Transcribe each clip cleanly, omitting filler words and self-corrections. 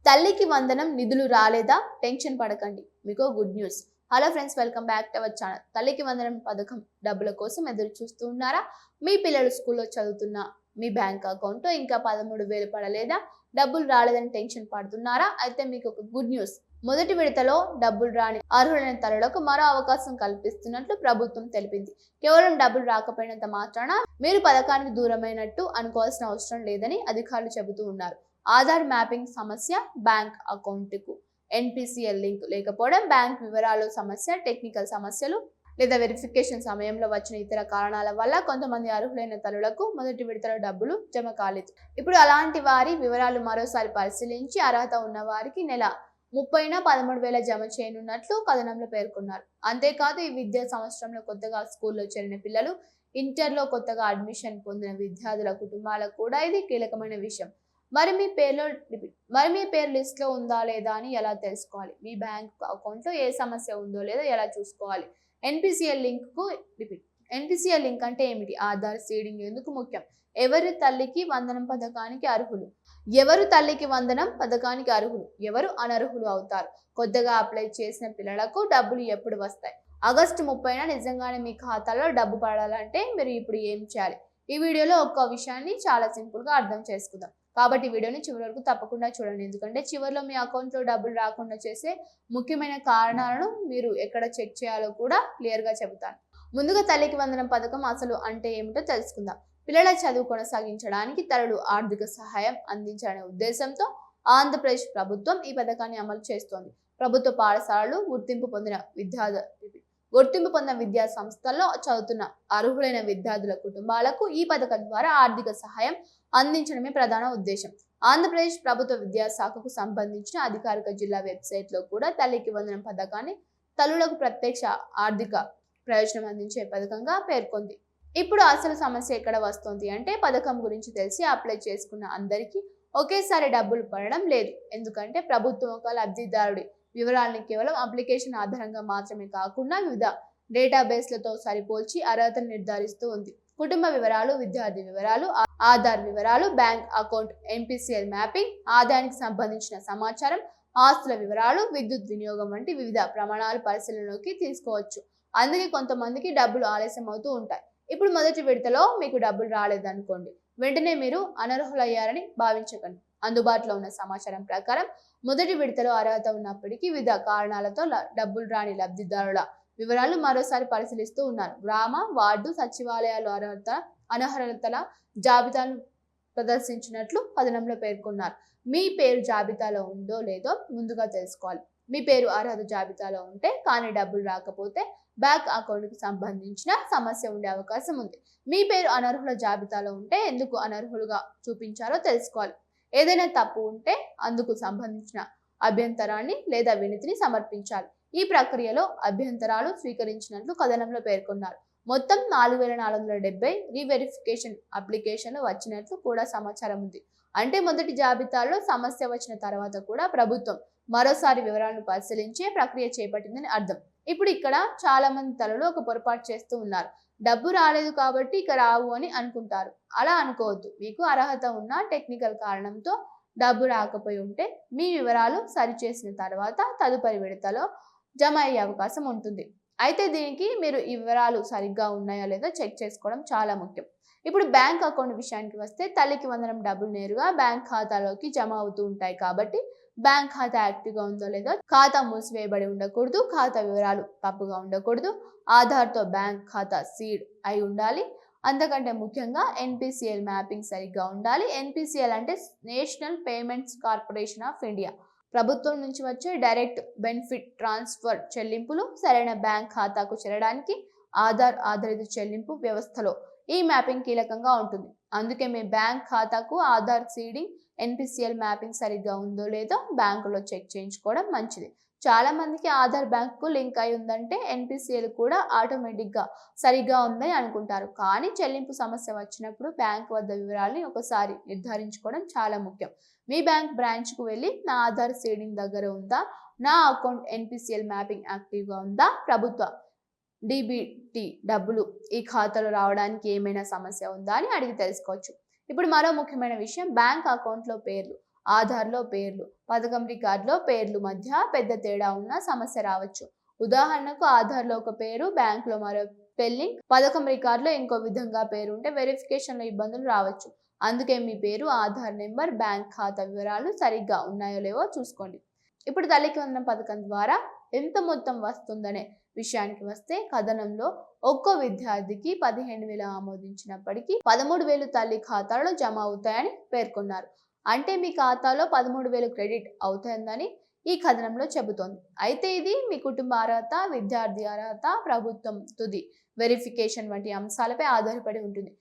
తల్లికి వందనం నిధులు రాలేదా? టెన్షన్ పడకండి, మీకు good news. Hello friends, welcome back to our channel. తల్లికి వందనం పథకం డబ్బుల కోసం ఎదురు చూస్తూ ఉన్నారా? మీ పిల్లలు స్కూల్లో చదువుతున్న మీ బ్యాంక్ అకౌంట్ ఇంకా 13,000 పడలేదా? డబ్బులు రాలేదని టెన్షన్ పడుతున్నారా? అయితే మీకు ఒక గుడ్ న్యూస్. మొదటి విడతలో డబ్బులు రాని అర్హులైన తల్లులకు మరో అవకాశం కల్పిస్తున్నట్లు ప్రభుత్వం తెలిపింది. కేవలం డబ్బులు రాకపోయినంత మాత్రాన మీరు పథకానికి దూరమైనట్టు అనుకోవాల్సిన అవసరం లేదని అధికారులు చెబుతూ ఉన్నారు. ఆధార్ మ్యాపింగ్ సమస్య, బ్యాంక్ అకౌంట్కు ఎన్పిసిఎల్ లింక్ లేకపోవడం, బ్యాంక్ వివరాలు సమస్య, టెక్నికల్ సమస్యలు లేదా వెరిఫికేషన్ సమయంలో వచ్చిన ఇతర కారణాల వల్ల కొంతమంది అర్హులైన తల్లులకు మొదటి విడతలో డబ్బులు జమ కాలేదు. ఇప్పుడు అలాంటి వారి వివరాలు మరోసారి పరిశీలించి అర్హత ఉన్న వారికి నెల 30న 13,000 జమ చేయనున్నట్లు కథనంలో పేర్కొన్నారు. అంతేకాదు, ఈ విద్యా సంవత్సరంలో కొత్తగా స్కూల్లో చేరిన పిల్లలు, ఇంటర్లో కొత్తగా అడ్మిషన్ పొందిన విద్యార్థుల కుటుంబాలకు కూడా ఇది కీలకమైన విషయం. మరి మీ పేరు లిస్ట్ లో ఉందా లేదా అని ఎలా తెలుసుకోవాలి? మీ బ్యాంక్ అకౌంట్ లో ఏ సమస్య ఉందో లేదో ఎలా చూసుకోవాలి? ఎన్పిసిఎల్ లింక్ కు రిపీట్. ఎన్పిసిఎల్ లింక్ అంటే ఏమిటి? ఆధార్ సీడింగ్ ఎందుకు ముఖ్యం? ఎవరు తల్లికి వందనం పథకానికి అర్హులు? ఎవరు అనర్హులు అవుతారు? కొత్తగా అప్లై చేసిన పిల్లలకు డబ్బులు ఎప్పుడు వస్తాయి? ఆగస్టు 30న నిజంగానే మీ ఖాతాలో డబ్బు పడాలంటే మీరు ఇప్పుడు ఏం చేయాలి? ఈ వీడియోలో ఒక్క విషయాన్ని చాలా సింపుల్ గా అర్థం చేసుకుందాం. కాబట్టి వీడియోని చివరి వరకు తప్పకుండా చూడండి, ఎందుకంటే చివరిలో మీ అకౌంట్లో డబ్బులు రాకుండా చేసే ముఖ్యమైన కారణాలను మీరు ఎక్కడ చెక్ చేయాలో కూడా క్లియర్గా చెబుతాను. ముందుగా తల్లికి వందనం పథకం అసలు అంటే ఏమిటో తెలుసుకుందాం. పిల్లల చదువు కొనసాగించడానికి తల్లులు ఆర్థిక సహాయం అందించాలనే ఉద్దేశంతో ఆంధ్రప్రదేశ్ ప్రభుత్వం ఈ పథకాన్ని అమలు చేస్తోంది. ప్రభుత్వ పాఠశాలలు, గుర్తింపు పొందిన విద్యా సంస్థల్లో చదువుతున్న అర్హులైన విద్యార్థుల కుటుంబాలకు ఈ పథకం ద్వారా ఆర్థిక సహాయం అందించడమే ప్రధాన ఉద్దేశం. ఆంధ్రప్రదేశ్ ప్రభుత్వ విద్యాశాఖకు సంబంధించిన అధికారిక జిల్లా వెబ్సైట్ లో కూడా తల్లికి వందనం పథకాన్ని తల్లులకు ప్రత్యక్ష ఆర్థిక ప్రయోజనం అందించే పథకంగా పేర్కొంది. ఇప్పుడు అసలు సమస్య ఎక్కడ వస్తుంది అంటే, పథకం గురించి తెలిసి అప్లై చేసుకున్న అందరికీ ఒకేసారి డబ్బులు పడడం లేదు. ఎందుకంటే ప్రభుత్వం ఒక లబ్ధిదారుడి వివరాలను కేవలం అప్లికేషన్ ఆధారంగా మాత్రమే కాకుండా వివిధ డేటాబేస్లతో సరిపోల్చి అర్హతను నిర్ధారిస్తూ ఉంది. కుటుంబ వివరాలు, విద్యార్థి వివరాలు, ఆధార్ వివరాలు, బ్యాంక్ అకౌంట్, ఎన్పిసిఎల్ మ్యాపింగ్, ఆదాయానికి సంబంధించిన సమాచారం, ఆస్తుల వివరాలు, విద్యుత్ వినియోగం వంటి వివిధ ప్రమాణాలు పరిశీలనలోకి తీసుకోవచ్చు. అందుకే కొంతమందికి డబ్బులు ఆలస్యం అవుతూ ఉంటాయి. ఇప్పుడు మొదటి విడతలో మీకు డబ్బులు రాలేదనుకోండి, వెంటనే మీరు అనర్హులయ్యారని భావించకండి. అందుబాటులో ఉన్న సమాచారం ప్రకారం మొదటి విడతలో అర్హత ఉన్నప్పటికీ వివిధ కారణాలతో డబ్బులు రాని లబ్ధిదారుల వివరాలు మరోసారి పరిశీలిస్తూ ఉన్నారు. గ్రామ, వార్డు సచివాలయాలు అనర్హతల జాబితాను ప్రదర్శించినట్లు కథనంలో పేర్కొన్నారు. మీ పేరు జాబితాలో ఉందో లేదో ముందుగా తెలుసుకోవాలి. మీ పేరు అర్హత జాబితాలో ఉంటే కానీ డబ్బులు రాకపోతే బ్యాంక్ అకౌంట్కి సంబంధించిన సమస్య ఉండే అవకాశం ఉంది. మీ పేరు అనర్హుల జాబితాలో ఉంటే ఎందుకు అనర్హులుగా చూపించాలో తెలుసుకోవాలి. ఏదైనా తప్పు ఉంటే అందుకు సంబంధించిన అభ్యంతరాన్ని లేదా వినతిని సమర్పించాలి. ఈ ప్రక్రియలో అభ్యంతరాలు స్వీకరించినట్లు కథనంలో పేర్కొన్నారు. మొత్తం 4,470 రీవెరిఫికేషన్ అప్లికేషన్లు వచ్చినట్లు కూడా సమాచారం ఉంది. అంటే మొదటి జాబితాలో సమస్య వచ్చిన తర్వాత కూడా ప్రభుత్వం మరోసారి వివరాలను పరిశీలించే ప్రక్రియ చేపట్టిందని అర్థం. ఇప్పుడు ఇక్కడ చాలా మంది తల్లులు ఒక పొరపాటు చేస్తూ ఉన్నారు. డబ్బు రాలేదు కాబట్టి ఇక రావు అని అనుకుంటారు. అలా అనుకోవద్దు. మీకు అర్హత ఉన్న టెక్నికల్ కారణంతో డబ్బు రాకపోయి ఉంటే మీ వివరాలు సరిచేసిన తర్వాత తదుపరి విడతలో జమ అయ్యే అవకాశం ఉంటుంది. అయితే దీనికి మీరు ఈ వివరాలు సరిగ్గా ఉన్నాయో లేదో చెక్ చేసుకోవడం చాలా ముఖ్యం. ఇప్పుడు బ్యాంక్ అకౌంట్ విషయానికి వస్తే, తల్లికి వందనం డబ్బులు నేరుగా బ్యాంక్ ఖాతాలోకి జమ అవుతూ ఉంటాయి కాబట్టి బ్యాంక్ ఖాతా యాక్టివ్గా ఉందో లేదో, ఖాతా మూసివేయబడి ఉండకూడదు, ఖాతా వివరాలు తప్పుగా ఉండకూడదు, ఆధార్తో బ్యాంక్ ఖాతా సీడ్ అయి ఉండాలి. అంతకంటే ముఖ్యంగా ఎన్పిసిఎల్ మ్యాపింగ్ సరిగ్గా ఉండాలి. ఎన్పిసిఎల్ అంటే national payments corporation of India. ప్రభుత్వం నుంచి వచ్చే డైరెక్ట్ బెనిఫిట్ ట్రాన్స్ఫర్ చెల్లింపులు సరైన బ్యాంక్ ఖాతాకు చేరడానికి ఆధార్ ఆధారిత చెల్లింపు వ్యవస్థలో ఈ మ్యాపింగ్ కీలకంగా ఉంటుంది. అందుకే మీ బ్యాంక్ ఖాతాకు ఆధార్ సీడింగ్, ఎన్పిసిఎల్ మ్యాపింగ్ సరిగ్గా ఉందో లేదో బ్యాంకులో చెక్ చేయించుకోవడం మంచిది. చాలా మందికి ఆధార్ బ్యాంకు లింక్ అయి ఉందంటే ఎన్పిసిఎల్ కూడా ఆటోమేటిక్గా సరిగ్గా ఉందని అనుకుంటారు. కానీ చెల్లింపు సమస్య వచ్చినప్పుడు బ్యాంక్ వద్ద వివరాలని ఒకసారి నిర్ధారించుకోవడం చాలా ముఖ్యం. మీ బ్యాంక్ బ్రాంచ్కు వెళ్ళి నా ఆధార్ సీడింగ్ దగ్గర ఉందా, నా అకౌంట్ ఎన్పిసిఎల్ మ్యాపింగ్ యాక్టివ్గా ఉందా, ప్రభుత్వ డిబిటి డబ్బులు ఈ ఖాతాలో రావడానికి ఏమైనా సమస్య ఉందా అని అడిగి తెలుసుకోవచ్చు. ఇప్పుడు మరో ముఖ్యమైన విషయం, బ్యాంక్ అకౌంట్లో పేర్లు. ఆధార్లో పేర్లు, పథకం రికార్డులో పేర్లు మధ్య పెద్ద తేడా ఉన్నా సమస్య రావచ్చు. ఉదాహరణకు ఆధార్లో ఒక పేరు, బ్యాంకులో మరో స్పెల్లింగ్, పథకం రికార్డులో ఇంకో విధంగా పేరు ఉంటే వెరిఫికేషన్లో ఇబ్బందులు రావచ్చు. అందుకే మీ పేరు, ఆధార్ నెంబర్, బ్యాంక్ ఖాతా వివరాలు సరిగ్గా ఉన్నాయో లేవో చూసుకోండి. ఇప్పుడు తల్లికి వందనం పథకం ద్వారా ఎంత మొత్తం వస్తుందనే విషయానికి వస్తే, కథనంలో ఒక్కో విద్యార్థికి 15,000 ఆమోదించినప్పటికీ 13,000 తల్లి ఖాతాలో జమ అవుతాయని పేర్కొన్నారు. అంటే మీ ఖాతాలో 13,000 క్రెడిట్ అవుతుందని ఈ కథనంలో చెబుతోంది. అయితే ఇది మీ కుటుంబ అర్హత, విద్యార్థి అర్హత, ప్రభుత్వం తుది వెరిఫికేషన్ వంటి అంశాలపై ఆధారపడి ఉంటుంది.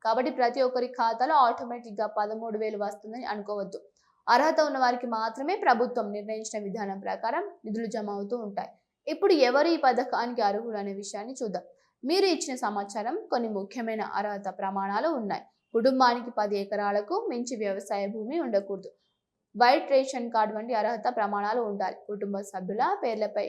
కాబట్టి ప్రతి ఒక్కరి ఖాతాలో ఆటోమేటిక్గా 13,000 వస్తుందని అనుకోవద్దు. అర్హత ఉన్న వారికి మాత్రమే ప్రభుత్వం నిర్ణయించిన విధానం ప్రకారం నిధులు జమ అవుతూ ఉంటాయి. ఇప్పుడు ఎవరు ఈ పథకానికి అర్హులు అనే విషయాన్ని చూద్దాం. మీరు ఇచ్చిన సమాచారం కొన్ని ముఖ్యమైన అర్హత ప్రమాణాలు ఉన్నాయి. కుటుంబానికి 10 ఎకరాలకు మించి వ్యవసాయ భూమి ఉండకూడదు. వైట్ రేషన్ కార్డు వంటి అర్హత ప్రమాణాలు ఉండాలి. కుటుంబ సభ్యుల పేర్లపై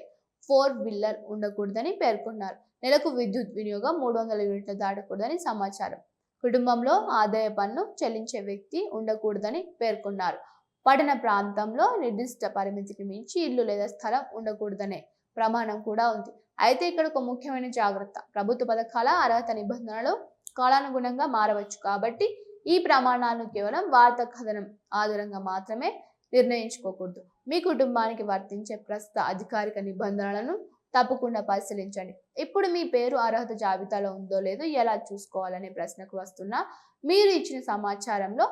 4 వీలర్ ఉండకూడదని పేర్కొన్నారు. నెలకు విద్యుత్ వినియోగం 300 యూనిట్లు దాటకూడదని సమాచారం. కుటుంబంలో ఆదాయ పన్ను చెల్లించే వ్యక్తి ఉండకూడదని పేర్కొన్నారు. పట్టణ ప్రాంతంలో నిర్దిష్ట పరిమితికి మించి ఇల్లు లేదా స్థలం ఉండకూడదనే ప్రమాణం కూడా ఉంది. అయితే ఇక్కడ ఒక ముఖ్యమైన జాగ్రత్త, ప్రభుత్వ పథకాల అర్హత నిబంధనలు కాలానుగుణంగా మారవచ్చు. కాబట్టి ఈ ప్రమాణాలను కేవలం వార్తా కథనం ఆధారంగా మాత్రమే నిర్ణయించుకోకూడదు. మీ కుటుంబానికి వర్తించే ప్రస్తుత అధికారిక నిబంధనలను తప్పకుండా పరిశీలించండి. ఇప్పుడు మీ పేరు అర్హత జాబితాలో ఉందో లేదో ఎలా చూసుకోవాలనే ప్రశ్నకు వస్తున్నా, మీరు ఇచ్చిన సమాచారంలో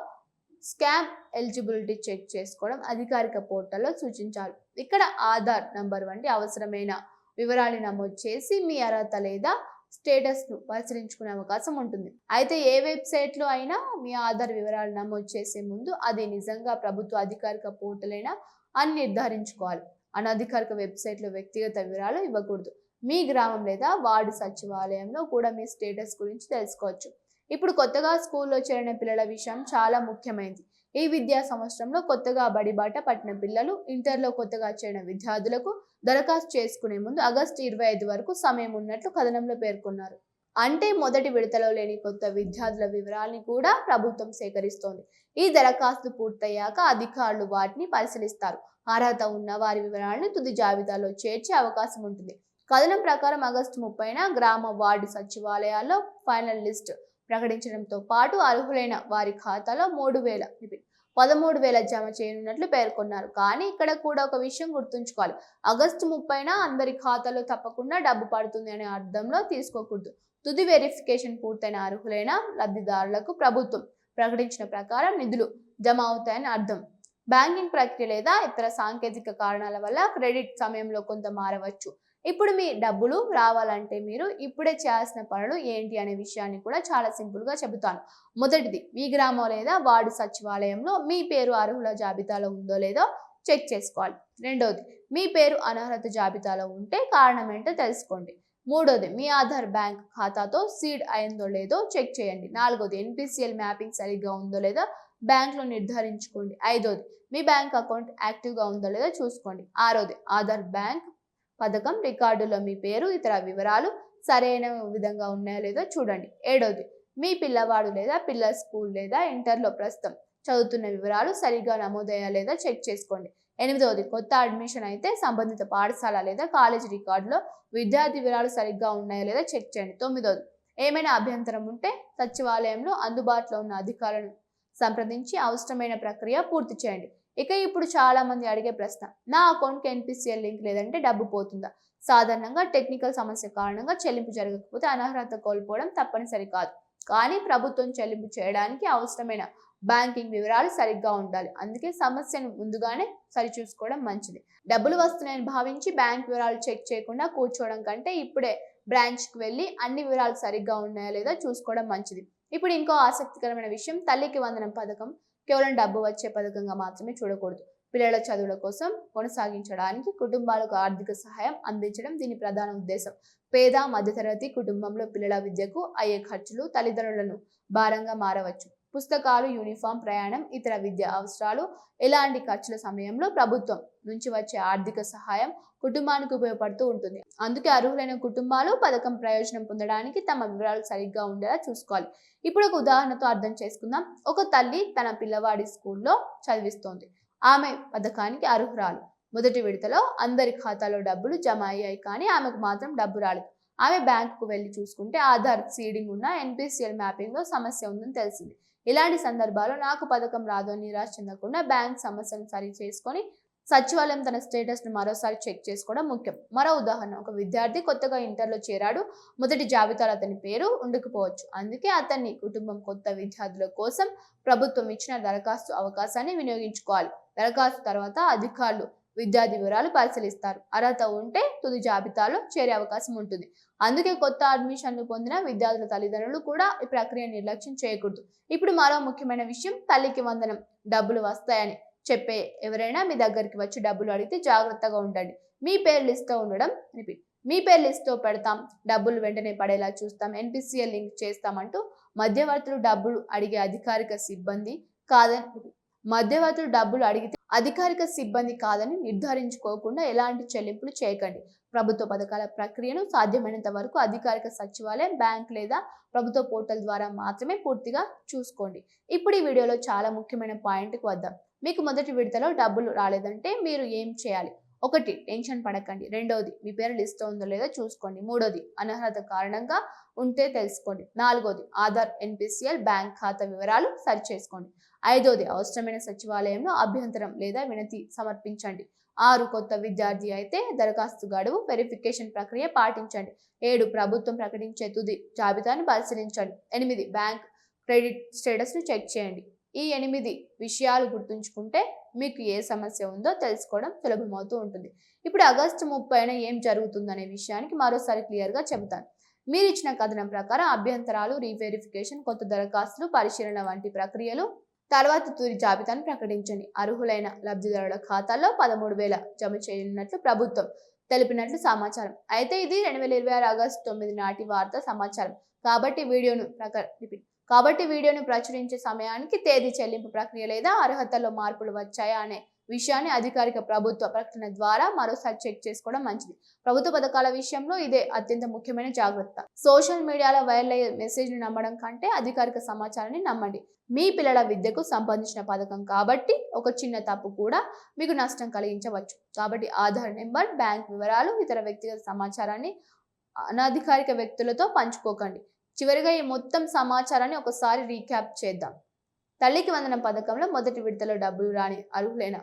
స్కామ్ ఎలిజిబిలిటీ చెక్ చేసుకోవడం అధికారిక పోర్టల్లో సూచించారు. ఇక్కడ ఆధార్ నంబర్ వంటి అవసరమైన వివరాలు నమోదు చేసి మీ అర్హత లేదా స్టేటస్ను పరిశీలించుకునే అవకాశం ఉంటుంది. అయితే ఏ వెబ్సైట్లో అయినా మీ ఆధార్ వివరాలు నమోదు చేసే ముందు అది నిజంగా ప్రభుత్వ అధికారిక పోర్టల్ అయినా అని నిర్ధారించుకోవాలి. అనధికారిక వెబ్సైట్లో వ్యక్తిగత వివరాలు ఇవ్వకూడదు. మీ గ్రామం లేదా వార్డు సచివాలయంలో కూడా మీ స్టేటస్ గురించి తెలుసుకోవచ్చు. ఇప్పుడు కొత్తగా స్కూల్లో చేరిన పిల్లల విషయం చాలా ముఖ్యమైనది. ఈ విద్యా సంవత్సరంలో కొత్తగా బడిబాట పట్టిన పిల్లలు, ఇంటర్లో కొత్తగా చేరిన విద్యార్థులకు దరఖాస్తు చేసుకునే ముందు ఆగస్టు 25 వరకు సమయం ఉన్నట్లు కథనంలో పేర్కొన్నారు. అంటే మొదటి విడతలో లేని కొత్త విద్యార్థుల వివరాల్ని కూడా ప్రభుత్వం సేకరిస్తోంది. ఈ దరఖాస్తు పూర్తయ్యాక అధికారులు వాటిని పరిశీలిస్తారు. అర్హత ఉన్న వారి వివరాలను తుది జాబితాలో చేర్చే అవకాశం ఉంటుంది. కథనం ప్రకారం ఆగస్టు 30న గ్రామ వార్డు సచివాలయాల్లో ఫైనల్ లిస్ట్ ప్రకటించడంతో పాటు అర్హులైన వారి ఖాతాలో 13,000 జమ చేయనున్నట్లు పేర్కొన్నారు. కానీ ఇక్కడ కూడా ఒక విషయం గుర్తుంచుకోవాలి. ఆగస్టు 30న అందరి ఖాతాలో తప్పకుండా డబ్బు పడుతుంది అనే అర్థంలో తీసుకోకూడదు. తుది వెరిఫికేషన్ పూర్తయిన అర్హులైన లబ్ధిదారులకు ప్రభుత్వం ప్రకటించిన ప్రకారం నిధులు జమ అవుతాయని అర్థం. బ్యాంకింగ్ ప్రక్రియ లేదా ఇతర సాంకేతిక కారణాల వల్ల క్రెడిట్ సమయంలో కొంత మారవచ్చు. ఇప్పుడు మీ డబ్బులు రావాలంటే మీరు ఇప్పుడే చేయాల్సిన పనులు ఏంటి అనే విషయాన్ని కూడా చాలా సింపుల్గా చెబుతాను. మొదటిది, మీ గ్రామం లేదా వార్డు సచివాలయంలో మీ పేరు అర్హుల జాబితాలో ఉందో లేదో చెక్ చేసుకోవాలి. రెండోది, మీ పేరు అనర్హత జాబితాలో ఉంటే కారణం ఏంటో తెలుసుకోండి. మూడోది, మీ ఆధార్ బ్యాంక్ ఖాతాతో సీడ్ అయిందో లేదో చెక్ చేయండి. నాలుగోది, NPCL మ్యాపింగ్ సరిగ్గా ఉందో లేదో బ్యాంక్లో నిర్ధారించుకోండి. ఐదోది, మీ బ్యాంక్ అకౌంట్ యాక్టివ్గా ఉందో లేదో చూసుకోండి. ఆరోది, ఆధార్ బ్యాంక్ పథకం రికార్డులో మీ పేరు, ఇతర వివరాలు సరైన విధంగా ఉన్నాయో లేదో చూడండి. ఏడోది, మీ పిల్లవాడు లేదా పిల్లల స్కూల్ లేదా ఇంటర్లో ప్రస్తుతం చదువుతున్న వివరాలు సరిగ్గా నమోదయ్యా లేదా చెక్ చేసుకోండి. ఎనిమిదవది, కొత్త అడ్మిషన్ అయితే సంబంధిత పాఠశాల లేదా కాలేజీ రికార్డులో విద్యార్థి వివరాలు సరిగ్గా ఉన్నాయో లేదా చెక్ చేయండి. తొమ్మిదవది, ఏమైనా అభ్యంతరం ఉంటే సచివాలయంలో అందుబాటులో ఉన్న అధికారులను సంప్రదించి అవసరమైన ప్రక్రియ పూర్తి చేయండి. ఇక ఇప్పుడు చాలా మంది అడిగే ప్రశ్న, నా అకౌంట్కి NPCL లింక్ లేదంటే డబ్బు పోతుందా? సాధారణంగా టెక్నికల్ సమస్య కారణంగా చెల్లింపు జరగకపోతే అనర్హత కోల్పోవడం తప్పనిసరి కాదు. కానీ ప్రభుత్వం చెల్లింపు చేయడానికి అవసరమైన బ్యాంకింగ్ వివరాలు సరిగ్గా ఉండాలి. అందుకే సమస్యను ముందుగానే సరిచూసుకోవడం మంచిది. డబ్బులు వస్తున్నాయని భావించి బ్యాంక్ వివరాలు చెక్ చేయకుండా కూర్చోవడం కంటే ఇప్పుడే బ్రాంచ్కి వెళ్ళి అన్ని వివరాలు సరిగ్గా ఉన్నాయో లేదో చూసుకోవడం మంచిది. ఇప్పుడు ఇంకో ఆసక్తికరమైన విషయం, తల్లికి వందనం పథకం కేవలం డబ్బు వచ్చే పథకంగా మాత్రమే చూడకూడదు. పిల్లల చదువుల కోసం కొనసాగించడానికి కుటుంబాలకు ఆర్థిక సహాయం అందించడం దీని ప్రధాన ఉద్దేశం. పేద మధ్యతరగతి కుటుంబంలో పిల్లల విద్యకు అయ్యే ఖర్చులు తల్లిదండ్రులను భారంగా మారవచ్చు. పుస్తకాలు, యూనిఫామ్, ప్రయాణం, ఇతర విద్యా అవసరాలు, ఎలాంటి ఖర్చుల సమయంలో ప్రభుత్వం నుంచి వచ్చే ఆర్థిక సహాయం కుటుంబానికి ఉపయోగపడుతూ ఉంటుంది. అందుకే అర్హులైన కుటుంబాలు పథకం ప్రయోజనం పొందడానికి తమ వివరాలు సరిగ్గా ఉండేలా చూసుకోవాలి. ఇప్పుడు ఒక ఉదాహరణతో అర్థం చేసుకుందాం. ఒక తల్లి తన పిల్లవాడి స్కూల్లో చదివిస్తోంది. ఆమె పథకానికి అర్హురాలు. మొదటి విడతలో అందరి ఖాతాలో డబ్బులు జమ అయ్యాయి, కానీ ఆమెకు మాత్రం డబ్బు రాలేదు. ఆమె బ్యాంకుకు వెళ్లి చూసుకుంటే ఆధార్ సీడింగ్ ఉన్న ఎన్పిసిఎల్ మ్యాపింగ్ లో సమస్య ఉందని తెలిసింది. ఇలాంటి సందర్భాల్లో నాకు పథకం రాదు అని నిరాశ చెందకుండా బ్యాంక్ సమస్యను సరి చేసుకొని సచివాలయం తన స్టేటస్ ను మరోసారి చెక్ చేసుకోవడం ముఖ్యం. మరో ఉదాహరణ, ఒక విద్యార్థి కొత్తగా ఇంటర్లో చేరాడు. మొదటి జాబితాలో అతని పేరు ఉండకపోవచ్చు. అందుకే అతన్ని కుటుంబం కొత్త విద్యార్థుల కోసం ప్రభుత్వం ఇచ్చిన దరఖాస్తు అవకాశాన్ని వినియోగించుకోవాలి. దరఖాస్తు తర్వాత అధికారులు విద్యార్థి వివరాలు పరిశీలిస్తారు. అర్హత ఉంటే తుది జాబితాలో చేరే అవకాశం ఉంటుంది. అందుకే కొత్త అడ్మిషన్లు పొందిన విద్యార్థుల తల్లిదండ్రులు కూడా ఈ ప్రక్రియ నిర్లక్ష్యం చేయకూడదు. ఇప్పుడు మరో ముఖ్యమైన విషయం, తల్లికి వందనం డబ్బులు వస్తాయని చెప్పే ఎవరైనా మీ దగ్గరికి వచ్చి డబ్బులు అడిగితే జాగ్రత్తగా ఉండండి. మీ పేరు లిస్ట్లో ఉండడం మీ పేరు లిస్ట్లో పెడతాం, డబ్బులు వెంటనే పడేలా చూస్తాం, ఎన్పిసిఎల్ లింక్ చేస్తామంటూ మధ్యవర్తులు డబ్బులు అడిగే అధికారిక సిబ్బంది కాదని నిర్ధారించుకోకుండా ఎలాంటి చెల్లింపులు చేయకండి. ప్రభుత్వ పథకాల ప్రక్రియను సాధ్యమైనంత వరకు అధికారిక సచివాలయం, బ్యాంక్ లేదా ప్రభుత్వ పోర్టల్ ద్వారా మాత్రమే పూర్తిగా చూసుకోండి. ఇప్పుడు ఈ వీడియోలో చాలా ముఖ్యమైన పాయింట్కి వద్దాం. మీకు మొదటి విడతలో డబ్బులు రాలేదంటే మీరు ఏం చేయాలి? 1. టెన్షన్ పడకండి. 2. మీ పేరు లిస్ట్లో ఉందో లేదో చూసుకోండి. 3. అనర్హత కారణంగా ఉంటే తెలుసుకోండి. 4. ఆధార్, ఎన్పిసిఎల్, బ్యాంక్ ఖాతా వివరాలు సరిచేసుకోండి. 5. అవసరమైన సచివాలయంలో అభ్యంతరం లేదా వినతి సమర్పించండి. 6. కొత్త విద్యార్థి అయితే దరఖాస్తు గడువు వెరిఫికేషన్ ప్రక్రియ పాటించండి. 7. ప్రభుత్వం ప్రకటించే తుది జాబితాను పరిశీలించండి. 8. బ్యాంక్ క్రెడిట్ స్టేటస్ను చెక్ చేయండి. ఈ 8 విషయాలు గుర్తుంచుకుంటే మీకు ఏ సమస్య ఉందో తెలుసుకోవడం సులభమవుతూ ఉంటుంది. ఇప్పుడు ఆగస్టు 30న ఏం జరుగుతుందనే విషయానికి మరోసారి క్లియర్గా చెబుతాను. మీరు ఇచ్చిన కథనం ప్రకారం అభ్యంతరాలు, రీవెరిఫికేషన్, కొత్త దరఖాస్తులు, పరిశీలన వంటి ప్రక్రియలు తర్వాత తుది జాబితాను ప్రకటించండి. అర్హులైన లబ్ధిదారుల ఖాతాల్లో 13,000 జమ చేయనున్నట్లు ప్రభుత్వం తెలిపినట్లు సమాచారం. అయితే ఇది 2026 ఆగస్టు 9 నాటి వార్తా సమాచారం. కాబట్టి వీడియోను ప్రచురించే సమయానికి తేదీ, చెల్లింపు ప్రక్రియ లేదా అర్హతల్లో మార్పులు వచ్చాయా అనే విషయాన్ని అధికారిక ప్రభుత్వ ప్రకటన ద్వారా మరోసారి చెక్ చేసుకోవడం మంచిది. ప్రభుత్వ పథకాల విషయంలో ఇదే అత్యంత ముఖ్యమైన జాగ్రత్త. సోషల్ మీడియాలో వైరల్ అయ్యే మెసేజ్ని నమ్మడం కంటే అధికారిక సమాచారాన్ని నమ్మండి. మీ పిల్లల విద్యకు సంబంధించిన పథకం కాబట్టి ఒక చిన్న తప్పు కూడా మీకు నష్టం కలిగించవచ్చు. కాబట్టి ఆధార్ నెంబర్, బ్యాంక్ వివరాలు, ఇతర వ్యక్తిగత సమాచారాన్ని అనధికారిక వ్యక్తులతో పంచుకోకండి. చివరిగా ఈ మొత్తం సమాచారాన్ని ఒకసారి రీక్యాప్ చేద్దాం. తల్లికి వందనం పథకంలో మొదటి విడతలో డబ్బులు రాని అర్హులైన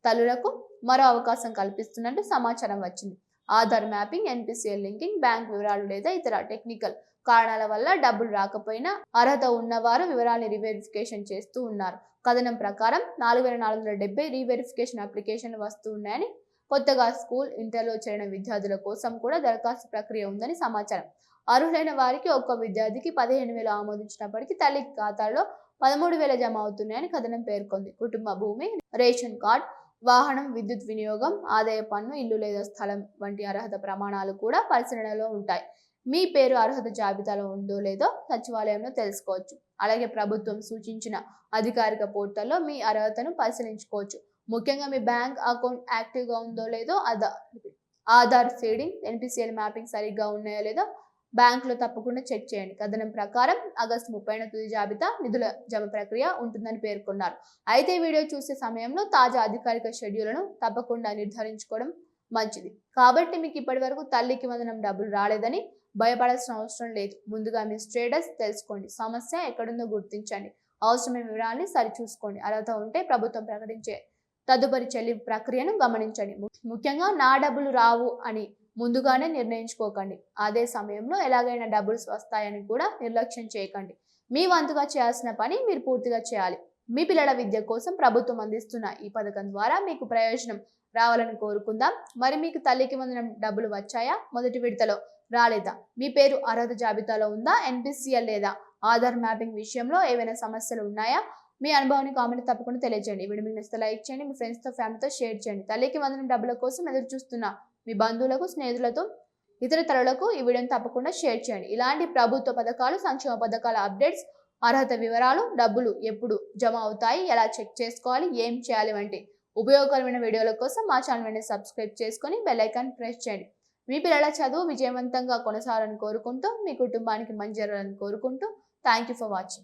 తల్లులకు మరో అవకాశం కల్పిస్తున్నట్టు సమాచారం వచ్చింది. Aadhaar mapping, NPCL linking, bank వివరాలు లేదా ఇతర టెక్నికల్ కారణాల వల్ల డబ్బులు రాకపోయినా అర్హత ఉన్నవారు వివరాల్ని రీవెరిఫికేషన్ చేస్తూ ఉన్నారు. కథనం ప్రకారం 4,470 రీవెరిఫికేషన్ అప్లికేషన్లు వస్తూ ఉన్నాయని, కొత్తగా స్కూల్, ఇంటర్లో చేరిన విద్యార్థుల కోసం కూడా దరఖాస్తు ప్రక్రియ ఉందని సమాచారం. అర్హులైన వారికి ఒక్కో విద్యార్థికి 15,000 ఆమోదించినప్పటికీ తల్లి ఖాతాలో 13,000 జమ అవుతున్నాయని కథనం పేర్కొంది. కుటుంబ భూమి, రేషన్ కార్డ్, వాహనం, విద్యుత్ వినియోగం, ఆదాయ పన్ను, ఇల్లు లేదా స్థలం వంటి అర్హత ప్రమాణాలు కూడా పరిశీలనలో ఉంటాయి. మీ పేరు అర్హత జాబితాలో ఉందో లేదో సచివాలయంలో తెలుసుకోవచ్చు. అలాగే ప్రభుత్వం సూచించిన అధికారిక పోర్టల్లో మీ అర్హతను పరిశీలించుకోవచ్చు. ముఖ్యంగా మీ బ్యాంక్ అకౌంట్ యాక్టివ్గా ఉందో లేదో, ఆధార్ సీడింగ్, ఎన్పిసిఎల్ మ్యాపింగ్ సరిగ్గా ఉన్నాయో లేదో బ్యాంకులో తప్పకుండా చెక్ చేయండి. కథనం ప్రకారం ఆగస్టు 30న తుది జాబితా, నిధుల జమ ప్రక్రియ ఉంటుందని పేర్కొన్నారు. అయితే వీడియో చూసే సమయంలో తాజా అధికారిక షెడ్యూల్ను తప్పకుండా నిర్ధారించుకోవడం మంచిది. కాబట్టి మీకు ఇప్పటి వరకు తల్లికి వందనం డబ్బులు రాలేదని భయపడాల్సిన అవసరం లేదు. ముందుగా మీ స్టేటస్ తెలుసుకోండి, సమస్య ఎక్కడుందో గుర్తించండి, అవసరమైన వివరాల్ని సరిచూసుకోండి. అర్హత ఉంటే ప్రభుత్వం ప్రకటించే తదుపరి చెల్లింపు ప్రక్రియను గమనించండి. ముఖ్యంగా నా డబ్బులు రావు అని ముందుగానే నిర్ణయించుకోకండి. అదే సమయంలో ఎలాగైనా డబ్బులు వస్తాయని కూడా నిర్లక్ష్యం చేయకండి. మీ వంతుగా చేయాల్సిన పని మీరు పూర్తిగా చేయాలి. మీ పిల్లల విద్య కోసం ప్రభుత్వం అందిస్తున్న ఈ పథకం ద్వారా మీకు ప్రయోజనం రావాలని కోరుకుందాం. మరి మీకు తల్లికి వందనం డబ్బులు వచ్చాయా? మొదటి విడతలో రాలేదా? మీ పేరు అర్హత జాబితాలో ఉందా? ఎన్పిసిఎల్ లేదా ఆధార్ మ్యాపింగ్ విషయంలో ఏవైనా సమస్యలు ఉన్నాయా? మీ అనుభవాన్ని కామెంట్ తప్పకుండా తెలియజేయండి. వీడియో మీకు నచ్చితే లైక్ చేయండి, మీ ఫ్రెండ్స్తో, ఫ్యామిలీతో షేర్ చేయండి. తల్లికి వందనం డబ్బుల కోసం ఎదురు చూస్తున్న మీ బంధువులకు, స్నేహితులతో, ఇతర తరులకు ఈ వీడియోని తప్పకుండా షేర్ చేయండి. ఇలాంటి ప్రభుత్వ పథకాలు, సంక్షేమ పథకాల అప్డేట్స్ అర్హత వివరాలు, డబ్బులు ఎప్పుడు జమ అవుతాయి, ఎలా చెక్ చేసుకోవాలి, ఏం చేయాలి వంటి ఉపయోగకరమైన వీడియోల కోసం మా ఛానల్ని సబ్స్క్రైబ్ చేసుకొని బెల్ ఐకాన్ ప్రెస్ చేయండి. మీ పిల్లల చదువు విజయవంతంగా కొనసాగాలని కోరుకుంటూ, మీ కుటుంబానికి మంచి జరగాలని కోరుకుంటూ, థ్యాంక్ యూ ఫర్ వాచింగ్.